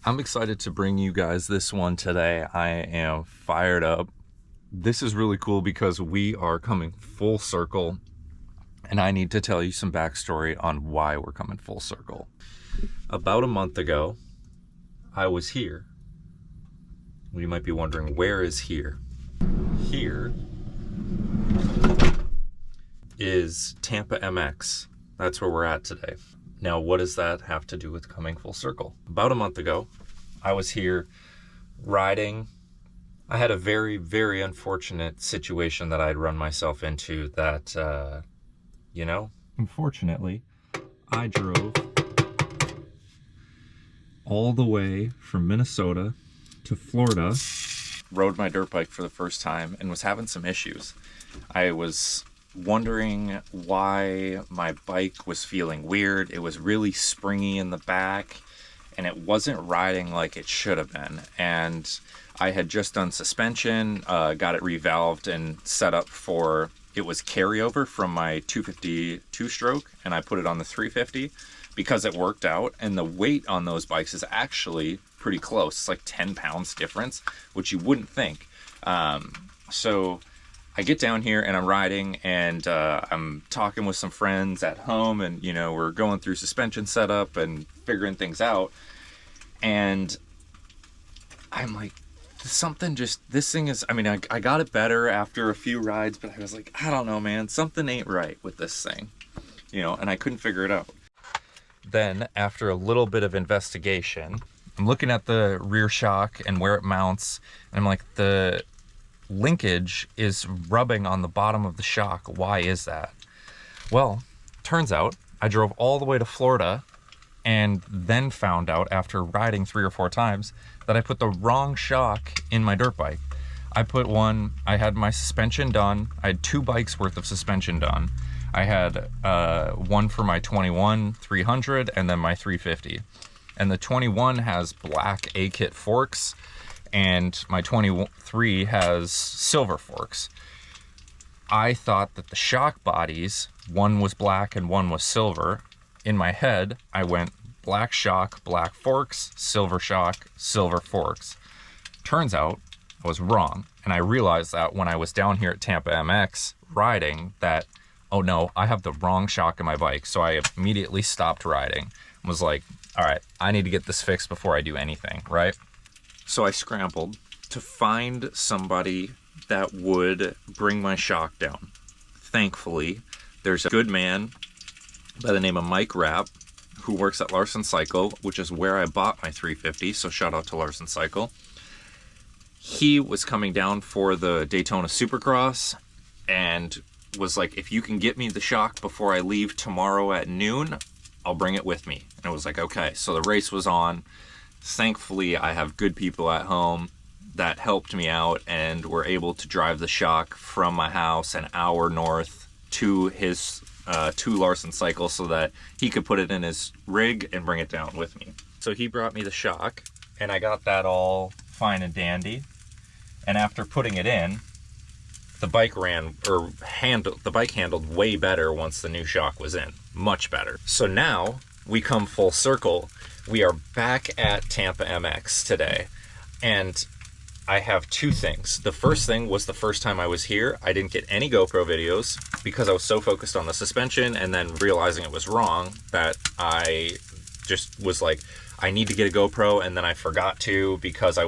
I'm excited to bring you guys this one today. I am fired up. This is really cool because we are coming full circle, and I need to tell you some backstory on why we're coming full circle. About a month ago, I was here. You might be wondering, where is here? Here is Tampa MX. That's where we're at today. Now, what does that have to do with coming full circle? About a month ago, I was here riding. I had a very, very unfortunate situation that I'd run myself into that, unfortunately, I drove all the way from Minnesota to Florida, rode my dirt bike for the first time, and was having some issues. I was wondering why my bike was feeling weird. It was really springy in the back, and it wasn't riding like it should have been. And I had just done suspension, got it revalved and set up for, it was carryover from my 250 two-stroke, and I put it on the 350 because it worked out. And the weight on those bikes is actually pretty close. It's like 10 pounds difference, which you wouldn't think. So I get down here and I'm riding, and I'm talking with some friends at home, and we're going through suspension setup and figuring things out. And I'm like, this thing is, I got it better after a few rides, but I was like, I don't know, man, something ain't right with this thing, and I couldn't figure it out. Then after a little bit of investigation, I'm looking at the rear shock and where it mounts, and I'm like, the linkage is rubbing on the bottom of the shock. Why is that? Well, turns out I drove all the way to Florida and then found out after riding 3 or 4 times that I put the wrong shock in my dirt bike. I had my suspension done. I had 2 bikes worth of suspension done. I had one for my 21 300 and then my 350. And the 21 has black A-kit forks, and my 23 has silver forks. I thought that the shock bodies, one was black and one was silver. In my head, I went black shock, black forks, silver shock, silver forks. Turns out I was wrong, and I realized that when I was down here at Tampa MX riding that, oh no, I have the wrong shock in my bike. So I immediately stopped riding and was like, all right, I need to get this fixed before I do anything, right? So I scrambled to find somebody that would bring my shock down. Thankfully, there's a good man by the name of Mike Rapp who works at Larson Cycle, which is where I bought my 350, so shout out to Larson Cycle. He was coming down for the Daytona Supercross and was like, if you can get me the shock before I leave tomorrow at noon, I'll bring it with me. And it was like, okay. So the race was on. Thankfully, I have good people at home that helped me out and were able to drive the shock from my house an hour north to his to Larson Cycle so that he could put it in his rig and bring it down with me. So he brought me the shock, and I got that all fine and dandy. And after putting it in, the bike handled way better once the new shock was in. Much better. So now we come full circle. We are back at Tampa MX today, and I have 2 things. The first thing was the first time I was here, I didn't get any GoPro videos because I was so focused on the suspension and then realizing it was wrong that I just was like, I need to get a GoPro, and then I forgot to because I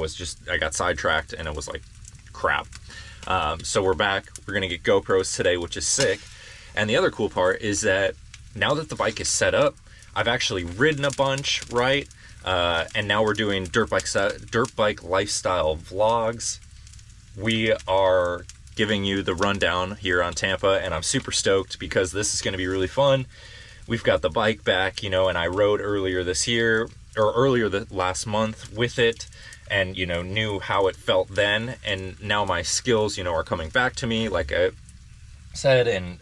got sidetracked and it was like, crap. So we're back. We're going to get GoPros today, which is sick. And the other cool part is that now that the bike is set up, I've actually ridden a bunch, right? And now we're doing dirt bike lifestyle vlogs. We are giving you the rundown here on Tampa, and I'm super stoked because this is going to be really fun. We've got the bike back, and I rode earlier last month with it, and knew how it felt then, and now my skills are coming back to me, like I said, and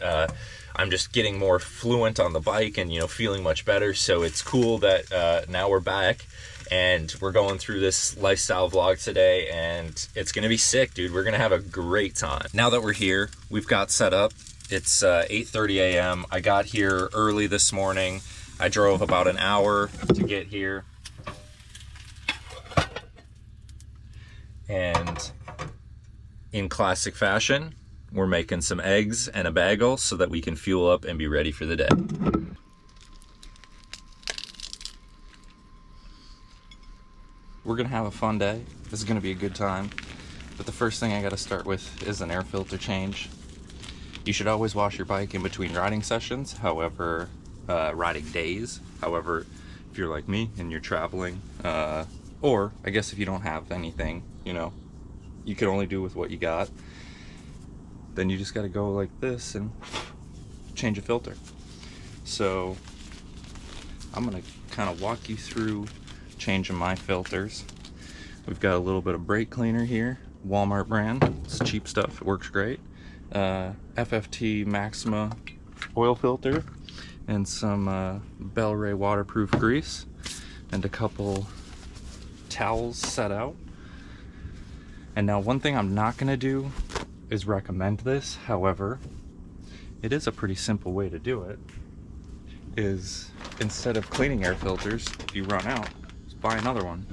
I'm just getting more fluent on the bike and feeling much better. So it's cool that now we're back and we're going through this lifestyle vlog today, and it's gonna be sick, dude. We're gonna have a great time. Now that we're here, we've got set up. It's 8:30 a.m. I got here early this morning. I drove about an hour to get here. And in classic fashion, we're making some eggs and a bagel so that we can fuel up and be ready for the day. We're gonna have a fun day. This is gonna be a good time. But the first thing I gotta start with is an air filter change. You should always wash your bike in between riding sessions, however, riding days. However, if you're like me and you're traveling, or I guess if you don't have anything, you know, you can only do with what you got, then you just gotta go like this and change a filter. So I'm gonna kind of walk you through changing my filters. We've got a little bit of brake cleaner here, Walmart brand. It's cheap stuff, it works great. FFT Maxima oil filter and some Bel-Ray waterproof grease and a couple towels set out. And now one thing I'm not gonna do is recommend this, however, it is a pretty simple way to do it, is instead of cleaning air filters, if you run out, just buy another one.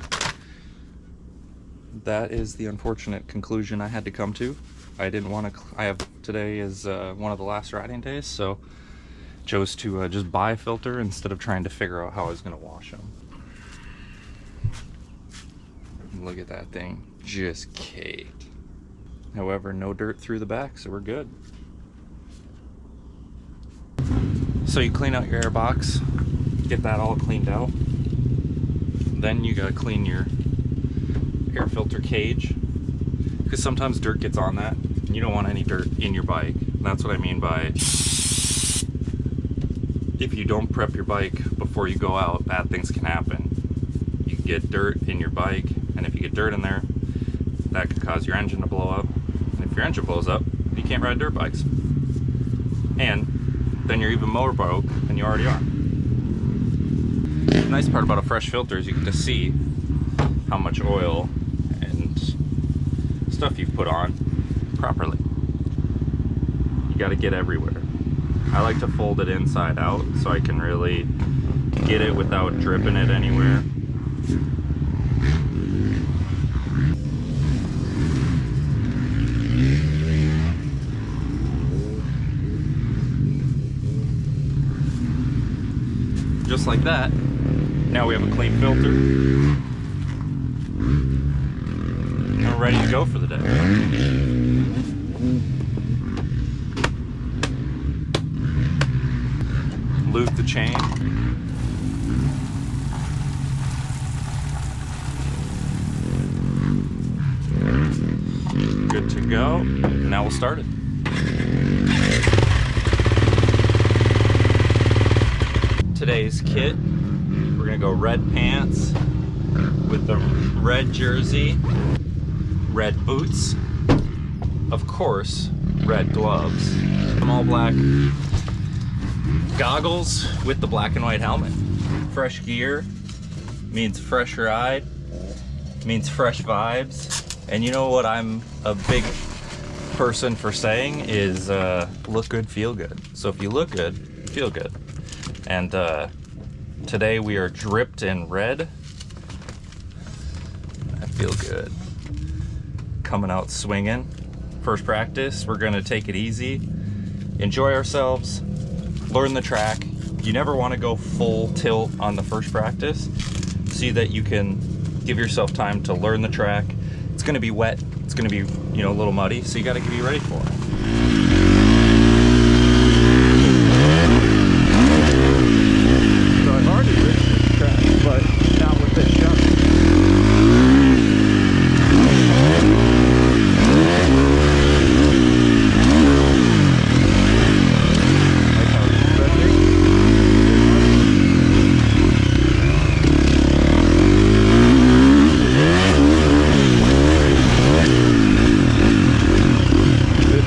That is the unfortunate conclusion I had to come to. I didn't want to, today is one of the last riding days, so chose to just buy a filter instead of trying to figure out how I was going to wash them. Look at that thing, just caked. However, no dirt through the back, so we're good. So you clean out your air box, get that all cleaned out. Then you gotta clean your air filter cage, because sometimes dirt gets on that. You don't want any dirt in your bike. That's what I mean by, if you don't prep your bike before you go out, bad things can happen. You can get dirt in your bike, and if you get dirt in there, that could cause your engine to blow up. And if your engine blows up, you can't ride dirt bikes. And then you're even more broke than you already are. The nice part about a fresh filter is you get to see how much oil and stuff you've put on properly. You got to get everywhere. I like to fold it inside out so I can really get it without dripping it anywhere. Just like that. Now we have a clean filter. And we're ready to go for the day. Lube the chain. Good to go. Now we'll start it. Today's kit, we're gonna go red pants with the red jersey, red boots, of course, red gloves, some all black goggles with the black and white helmet. Fresh gear means fresh ride, means fresh vibes, and you know what I'm a big person for saying is look good, feel good. So if you look good, feel good. And today we are dripped in red. I feel good. Coming out swinging. First practice, we're gonna take it easy, enjoy ourselves, learn the track. You never wanna go full tilt on the first practice. See that you can give yourself time to learn the track. It's gonna be wet, it's gonna be, you know, a little muddy, so you gotta be ready for it. But not with this jump. Good,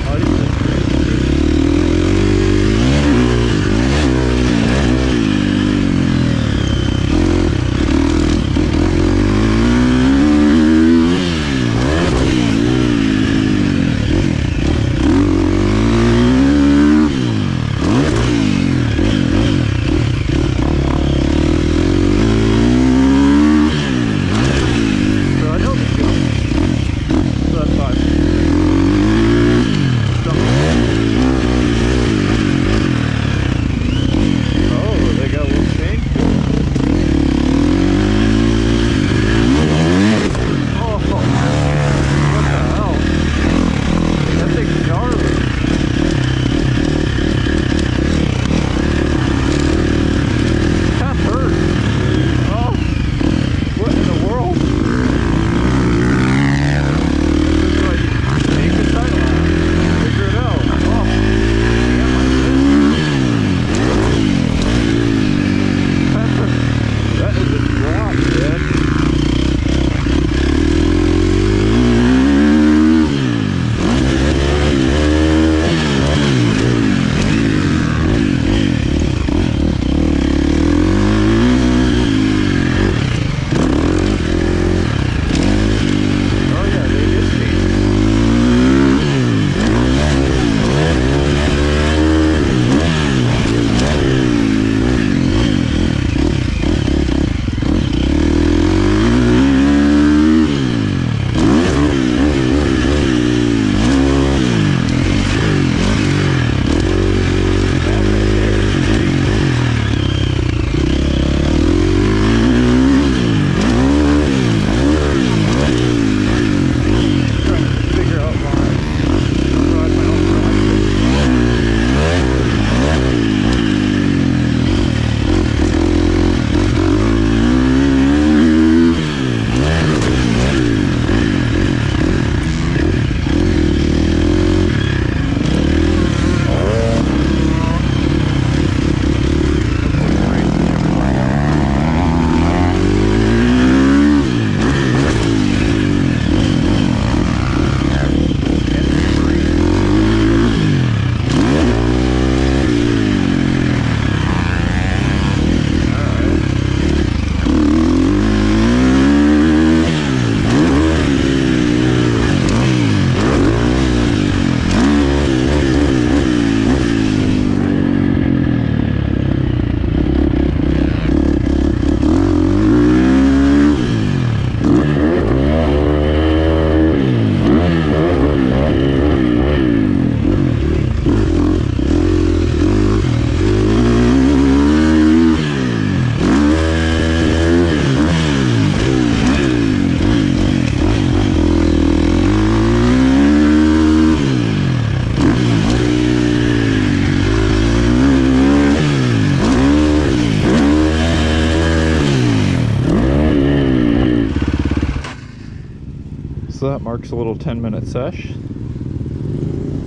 So that marks a little 10-minute sesh.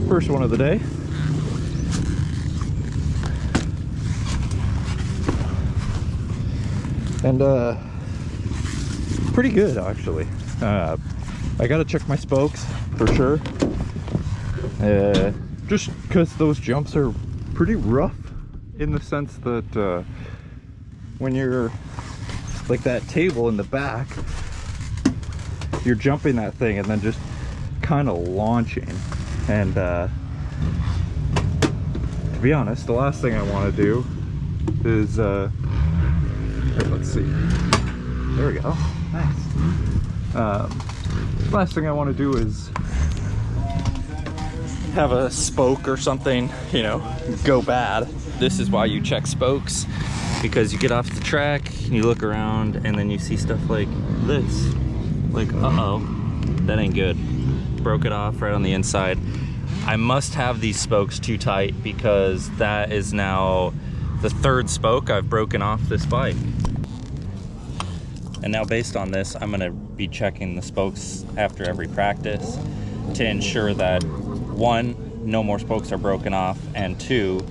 First one of the day. And pretty good actually. I gotta check my spokes for sure. Just because those jumps are pretty rough, in the sense that when you're like that table in the back, you're jumping that thing and then just kind of launching. And to be honest, the last thing I want to do is here, let's see, there we go, nice. Last thing I want to do is have a spoke or something, you know, go bad. This is why you check spokes, because you get off the track and you look around and then you see stuff like this, like uh-oh, that ain't good. Broke it off right on the inside. I must have these spokes too tight, because that is now the third spoke I've broken off this bike. And now based on this, I'm gonna be checking the spokes after every practice to ensure that, one, no more spokes are broken off, and two,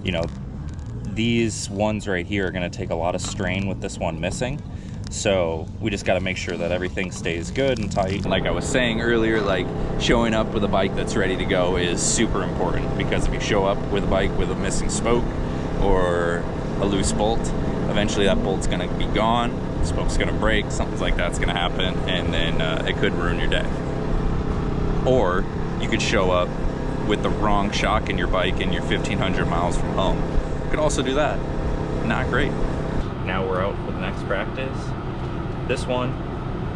you know, these ones right here are gonna take a lot of strain with this one missing. So we just gotta make sure that everything stays good and tight. Like I was saying earlier, like showing up with a bike that's ready to go is super important, because if you show up with a bike with a missing spoke or a loose bolt, eventually that bolt's gonna be gone, the spoke's gonna break, something like that's gonna happen, and then it could ruin your day. Or you could show up with the wrong shock in your bike and you're 1,500 miles from home. You could also do that. Not great. Now we're out for the next practice. This one,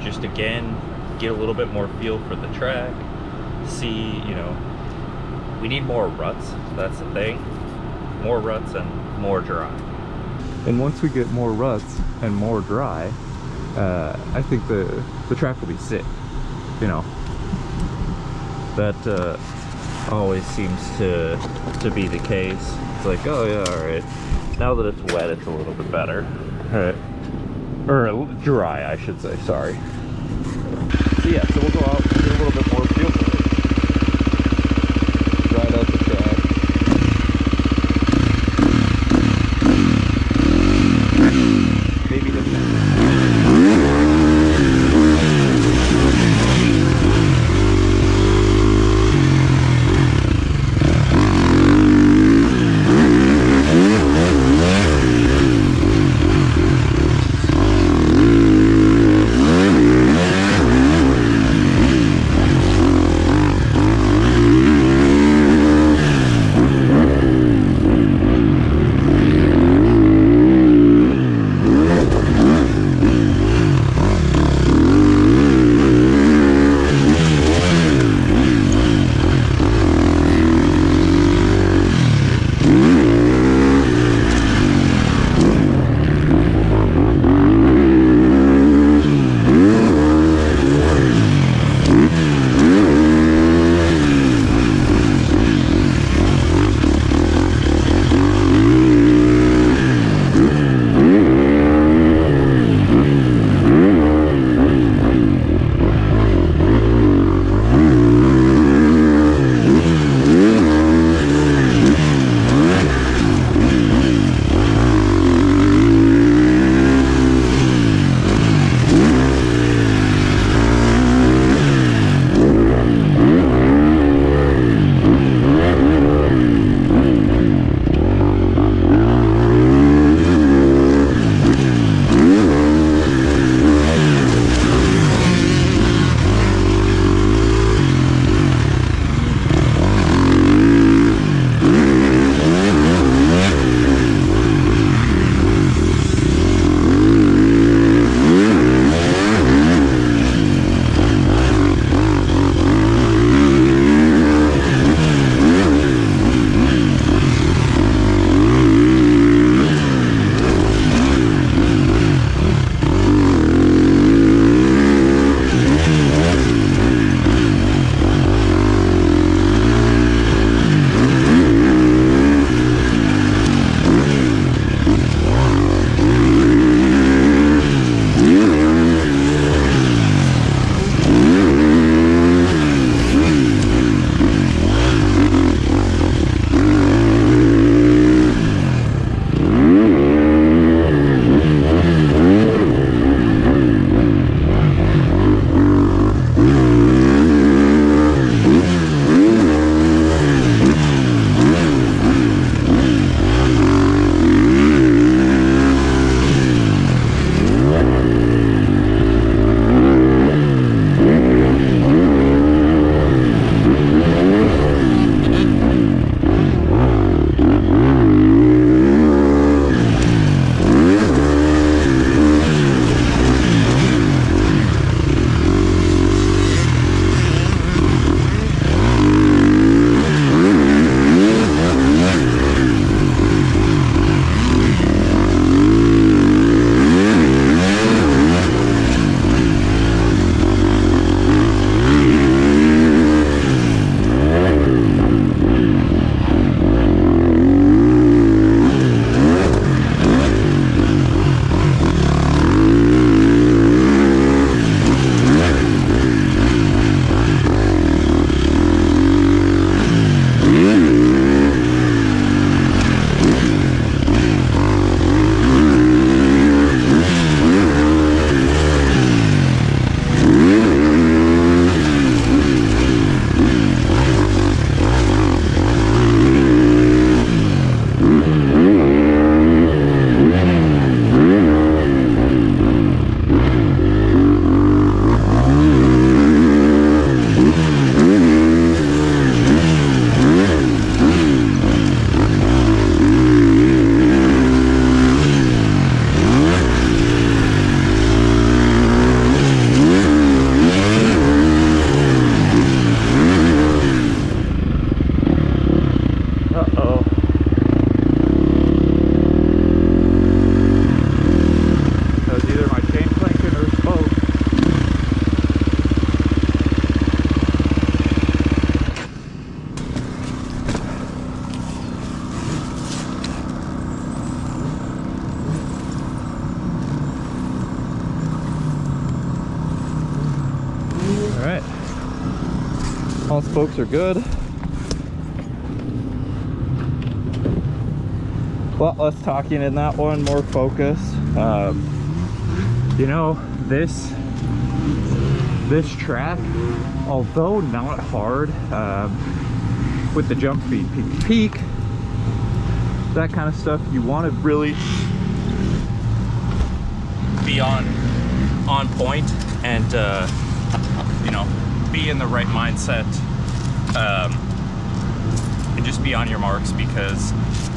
just again, get a little bit more feel for the track. See, you know, we need more ruts, that's the thing. More ruts and more dry. And once we get more ruts and more dry, I think the track will be sick, you know. That always seems to be the case. It's like, oh yeah, all right. Now that it's wet, it's a little bit better. Or dry, I should say, sorry. So yeah, so we'll go out and get a little bit more feel for it. Ride out the track. Maybe All spokes are good. A lot less talking in that one, more focus. You know, this track, although not hard, with the jump speed, peak to peak, that kind of stuff, you want to really be on point and you know, be in the right mindset, and just be on your marks, because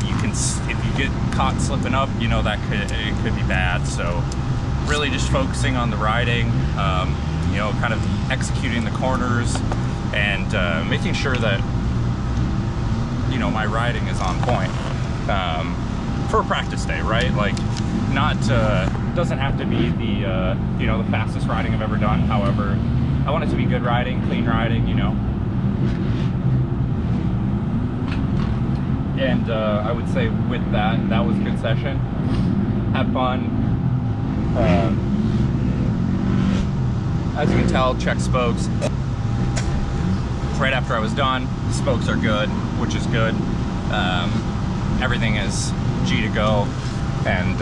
you can, if you get caught slipping up, you know, that it could be bad. So really just focusing on the riding, you know, kind of executing the corners, and making sure that, you know, my riding is on point for a practice day, right? Like, not doesn't have to be the you know, the fastest riding I've ever done. However, I want it to be good riding, clean riding, you know. And I would say with that was a good session. Had fun. As you can tell, check spokes. Right after I was done, spokes are good, which is good. Everything is G to go, and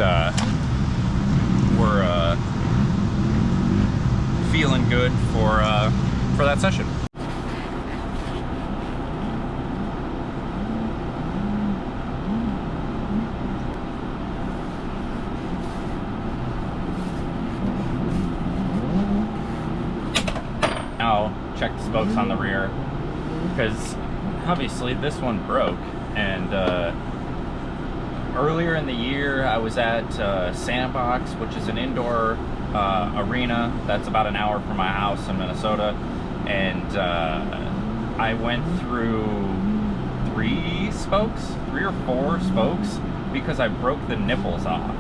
we're feeling good for that session. Now check the spokes on the rear, because obviously this one broke, and earlier in the year I was at Sandbox, which is an indoor arena that's about an hour from my house in Minnesota, and I went through 3 or 4 spokes because I broke the nipples off.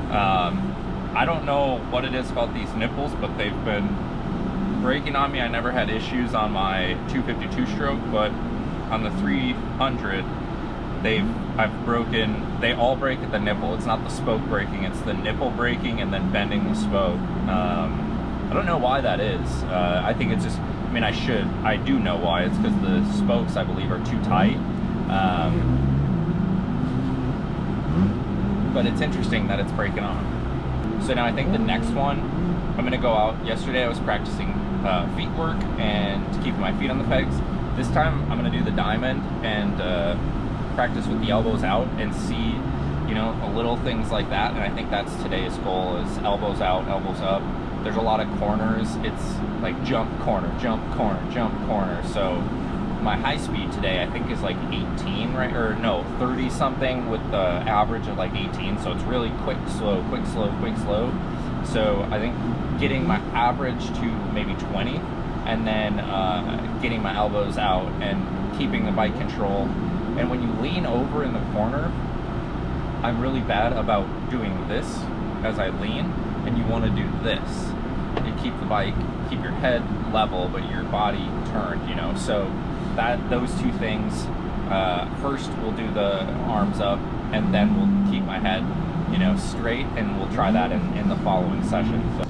I don't know what it is about these nipples, but they've been breaking on me. I never had issues on my 252 stroke, but on the 300 I've broken, they all break at the nipple. It's not the spoke breaking, it's the nipple breaking and then bending the spoke. I don't know why that is. I think it's just, I mean, I do know why. It's because the spokes, I believe, are too tight. But it's interesting that it's breaking on. So now I think the next one, I'm gonna go out. Yesterday I was practicing feet work and keeping my feet on the pegs. This time I'm gonna do the diamond and practice with the elbows out and see, you know, little things like that. And I think that's today's goal, is elbows out, elbows up. There's a lot of corners. It's like jump, corner, jump, corner, jump, corner. So my high speed today I think is like 18, right? Or no, 30 something, with the average of like 18. So it's really quick, slow, quick, slow, quick, slow. So I think getting my average to maybe 20, and then getting my elbows out and keeping the bike control. And when you lean over in the corner, I'm really bad about doing this as I lean, and you want to do this. You keep the bike, keep your head level, but your body turned, you know. So those two things, first we'll do the arms up, and then we'll keep my head, you know, straight, and we'll try that in the following session. So.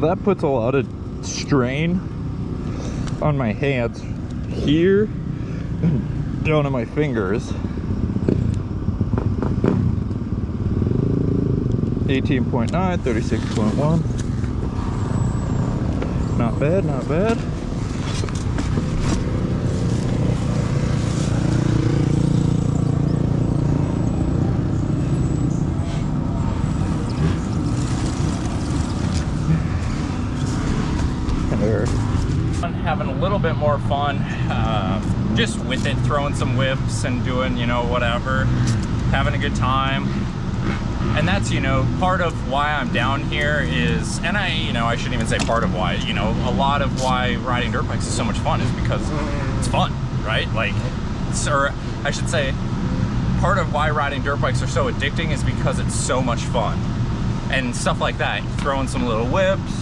that puts a lot of strain on my hands here and down on my fingers. 18.9, 36.1. Not bad, not bad. Having a little bit more fun just with it, throwing some whips and doing, you know, whatever, having a good time. And that's, you know, part of why I'm down here is, and I shouldn't even say part of why, you know, a lot of why riding dirt bikes is so much fun is because it's fun, right? Like, or I should say, part of why riding dirt bikes are so addicting is because it's so much fun. And stuff like that, throwing some little whips,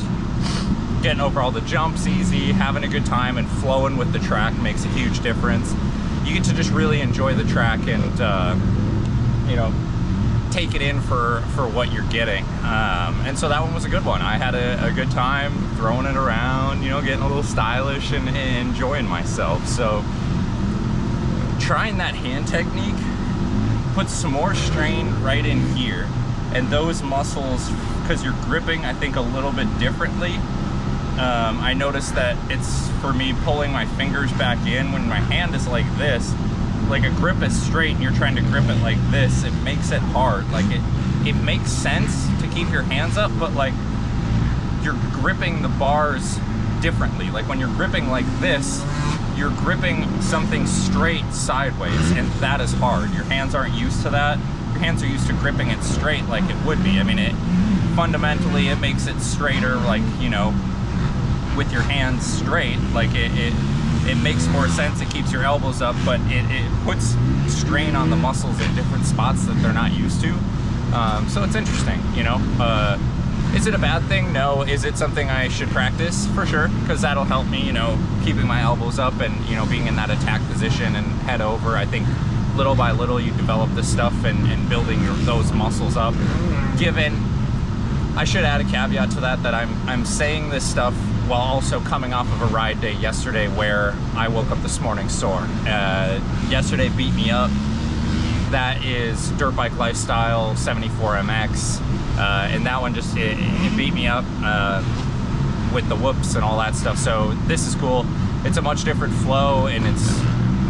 getting over all the jumps easy, having a good time, and flowing with the track makes a huge difference. You get to just really enjoy the track and, you know, take it in for what you're getting. And so that one was a good one. I had a good time throwing it around, you know, getting a little stylish and enjoying myself. So trying that hand technique puts some more strain right in here. And those muscles, because you're gripping, I think, a little bit differently. I noticed that it's, for me, pulling my fingers back in when my hand is like this, like a grip is straight and you're trying to grip it like this, it makes it hard. Like it makes sense to keep your hands up, but like you're gripping the bars differently. Like when you're gripping like this, you're gripping something straight sideways, and that is hard. Your hands aren't used to that. Your hands are used to gripping it straight like it would be. I mean, fundamentally it makes it straighter, like, you know, with your hands straight, like it makes more sense. It keeps your elbows up, but it puts strain on the muscles in different spots that they're not used to. So it's interesting, you know. Is it a bad thing? No. Is it something I should practice? For sure, because that'll help me, you know, keeping my elbows up and, you know, being in that attack position and head over. I think little by little you develop this stuff and building those muscles up. Given, I should add a caveat to that I'm saying this stuff while also coming off of a ride day yesterday where I woke up this morning sore. Yesterday beat me up. That is DirtBikeLifeStyle 74 MX, and that one just it beat me up with the whoops and all that stuff. So this is cool. It's a much different flow and it's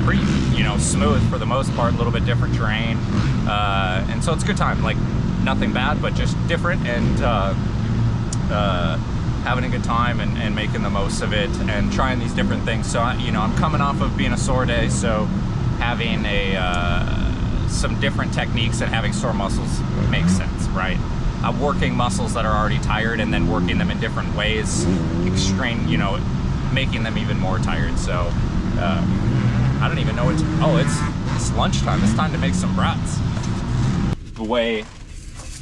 pretty, you know, smooth for the most part. A little bit different terrain, and so it's a good time. Like nothing bad, but just different, and having a good time and making the most of it and trying these different things. So you know, I'm coming off of being a sore day, so having some different techniques and having sore muscles makes sense, right? I'm working muscles that are already tired and then working them in different ways, you know, making them even more tired. So I don't even know what to, oh, it's lunchtime. It's time to make some brats. The way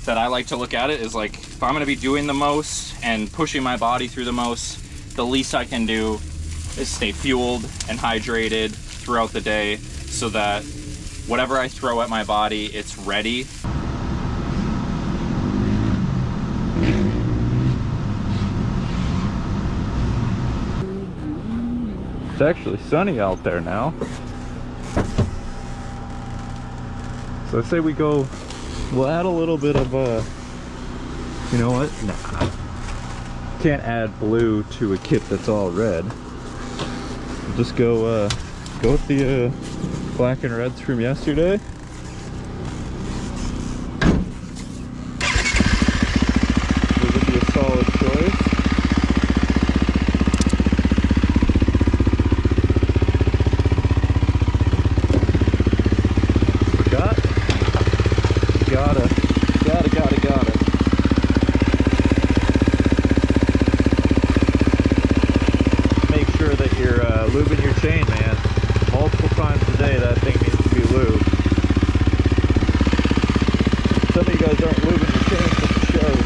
that I like to look at it is like, if I'm going to be doing the most and pushing my body through the most, the least I can do is stay fueled and hydrated throughout the day so that whatever I throw at my body, it's ready. It's actually sunny out there now. So I say we go, we'll add a little bit of you know what? Nah. Can't add blue to a kit that's all red. We'll just go with the black and reds from yesterday. This would be a solid choice. Gotta. Make sure that you're lubing your chain, man. Multiple times a day, that thing needs to be lubed. Some of you guys aren't lubing your chain, but it shows.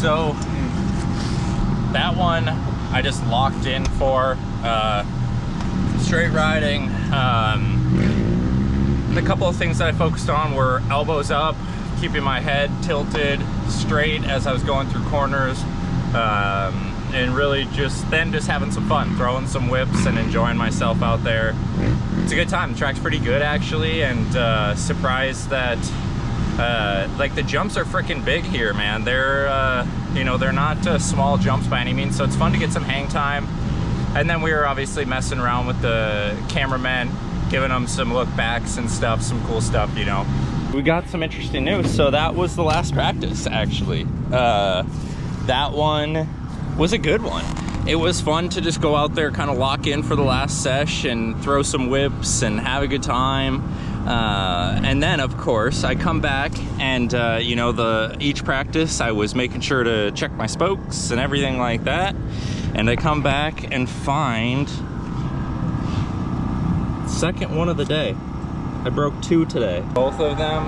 So that one I just locked in for straight riding. The couple of things that I focused on were elbows up, keeping my head tilted straight as I was going through corners, and really just having some fun, throwing some whips and enjoying myself out there. It's a good time. The track's pretty good actually, and surprised that like the jumps are freaking big here, man. They're you know, they're not small jumps by any means, so it's fun to get some hang time. And then we were obviously messing around with the cameramen, giving them some look backs and stuff, some cool stuff, you know. We got some interesting news. So that was the last practice actually. That one was a good one. It was fun to just go out there, kind of lock in for the last sesh and throw some whips and have a good time. And then of course I come back and you know, each practice I was making sure to check my spokes and everything like that, and I come back and find second one of the day. I broke 2 today. Both of them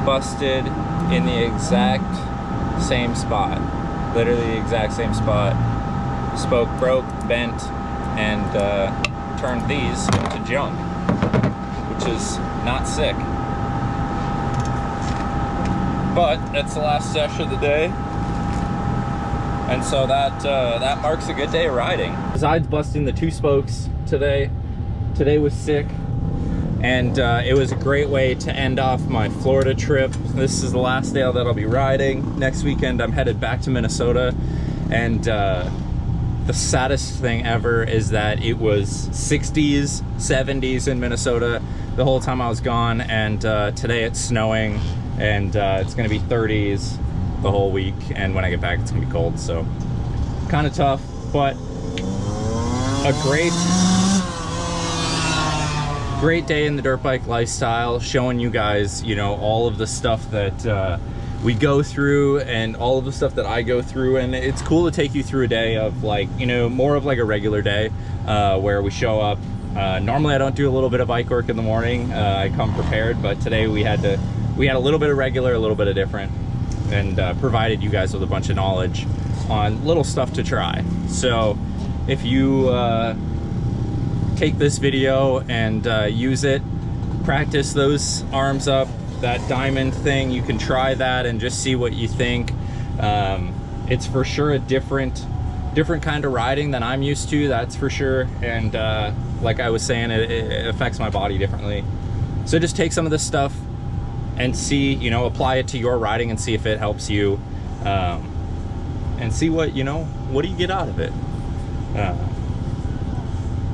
busted in the exact same spot, literally the exact same spot. Spoke broke, bent, and turned these into junk, which is not sick. But it's the last sesh of the day, and so that marks a good day of riding. Besides busting the 2 spokes today was sick, and it was a great way to end off my Florida trip. This is the last day that I'll be riding. Next weekend I'm headed back to Minnesota, and the saddest thing ever is that it was 60s, 70s in Minnesota the whole time I was gone, and today it's snowing, and it's gonna be 30s the whole week, and when I get back it's gonna be cold, so kind of tough, but a great day in the dirt bike lifestyle, showing you guys, you know, all of the stuff that we go through and all of the stuff that I go through. And it's cool to take you through a day of, like, you know, more of like a regular day where we show up. Normally I don't do a little bit of bike work in the morning. I come prepared, but today we had a little bit of regular, a little bit of different, and provided you guys with a bunch of knowledge on little stuff to try. So if you take this video and use it, practice those arms up, that diamond thing, you can try that and just see what you think. It's for sure a different kind of riding than I'm used to, that's for sure. And like I was saying, it affects my body differently. So just take some of this stuff and see, you know, apply it to your riding and see if it helps you, and see what, you know, what do you get out of it.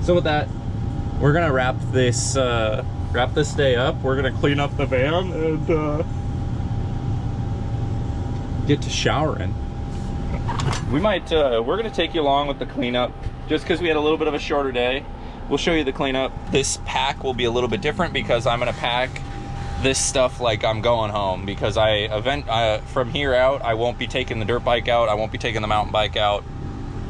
So with that, we're gonna wrap this day up. We're gonna clean up the van and get to showering. We might we're gonna take you along with the cleanup just because we had a little bit of a shorter day. We'll show you the cleanup. This pack will be a little bit different because I'm gonna pack this stuff like I'm going home, because from here out I won't be taking the dirt bike out, I won't be taking the mountain bike out.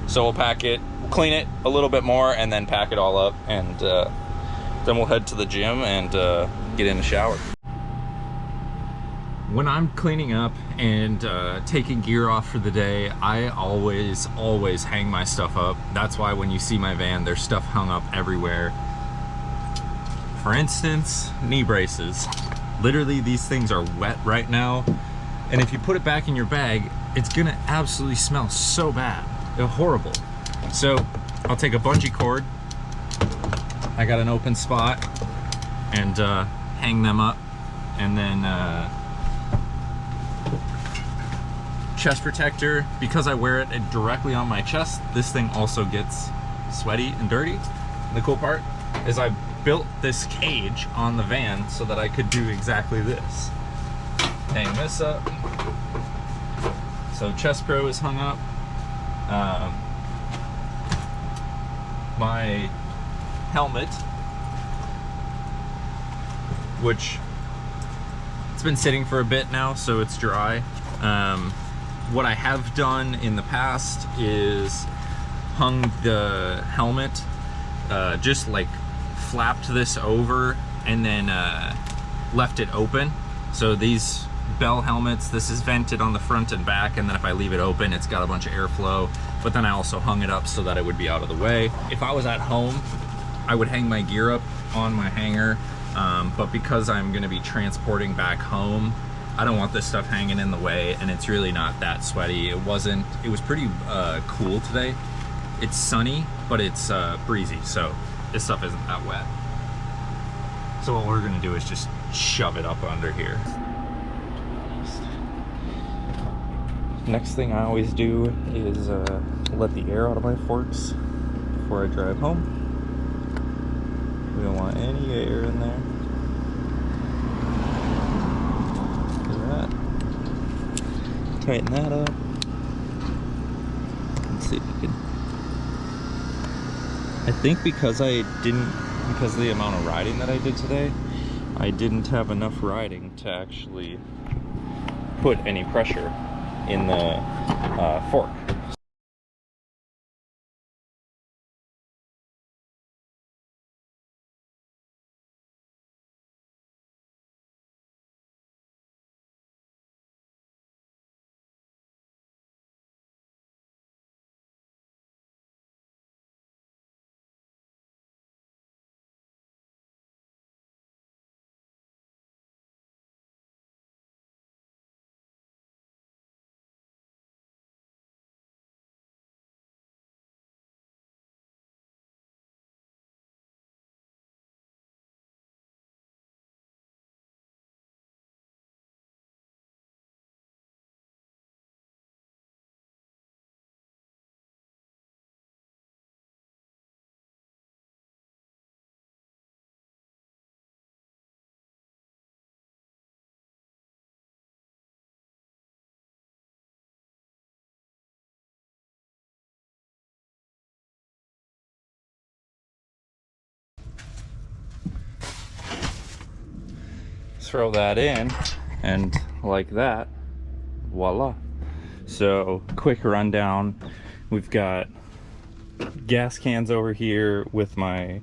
So we'll pack it, clean it a little bit more, and then pack it all up, and then we'll head to the gym and get in the shower. When I'm cleaning up and taking gear off for the day, I always hang my stuff up. That's why when you see my van, there's stuff hung up everywhere. For instance, knee braces. Literally, these things are wet right now, and if you put it back in your bag, it's gonna absolutely smell so bad. They're horrible. So I'll take a bungee cord, I got an open spot, and hang them up, and then chest protector. Because I wear it directly on my chest, this thing also gets sweaty and dirty. And the cool part is I built this cage on the van so that I could do exactly this. Hang this up. So Chest Pro is hung up. My helmet, which it's been sitting for a bit now, so it's dry. What I have done in the past is hung the helmet, just like flapped this over and then left it open. So these Bell helmets. This is vented on the front and back, and then if I leave it open, it's got a bunch of airflow. But then I also hung it up so that it would be out of the way. If I was at home, I would hang my gear up on my hanger, but because I'm gonna be transporting back home, I don't want this stuff hanging in the way, and it's really not that sweaty. It was pretty cool today. It's sunny, but it's breezy, so this stuff isn't that wet. So what we're gonna do is just shove it up under here. Next thing I always do is let the air out of my forks before I drive home. We don't want any air in there. Tighten that up. Let's see if we can. I think because of the amount of riding that I did today, I didn't have enough riding to actually put any pressure in the fork. Throw that in, and like that, voila. So quick rundown, we've got gas cans over here with my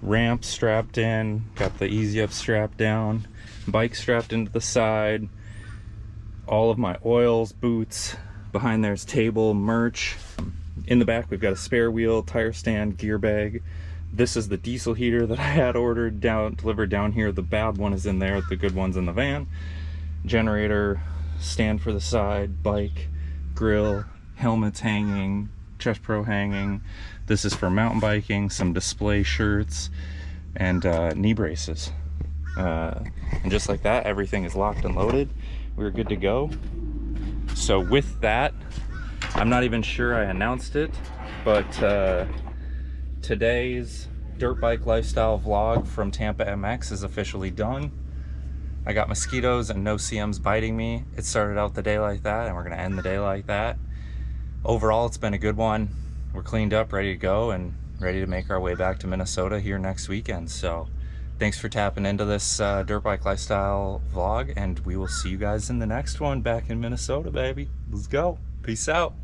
ramp strapped in, got the easy up strapped down, bike strapped into the side, all of my oils, boots, behind there's table, merch. In the back we've got a spare wheel, tire stand, gear bag. This is the diesel heater that I had ordered delivered down here. The bad one is in there, the good one's in the van. Generator, stand for the side, bike, grill, helmets hanging, chest pro hanging. This is for mountain biking, some display shirts, and knee braces. And just like that, everything is locked and loaded. We're good to go. So with that, I'm not even sure I announced it, but today's dirt bike lifestyle vlog from Tampa MX is officially done. I got mosquitoes and no CMs biting me. It started out the day like that, and we're gonna end the day like that. Overall, it's been a good one. We're cleaned up, ready to go, and ready to make our way back to Minnesota here next weekend. So thanks for tapping into this dirt bike lifestyle vlog, and we will see you guys in the next one back in Minnesota, baby. Let's go. Peace out.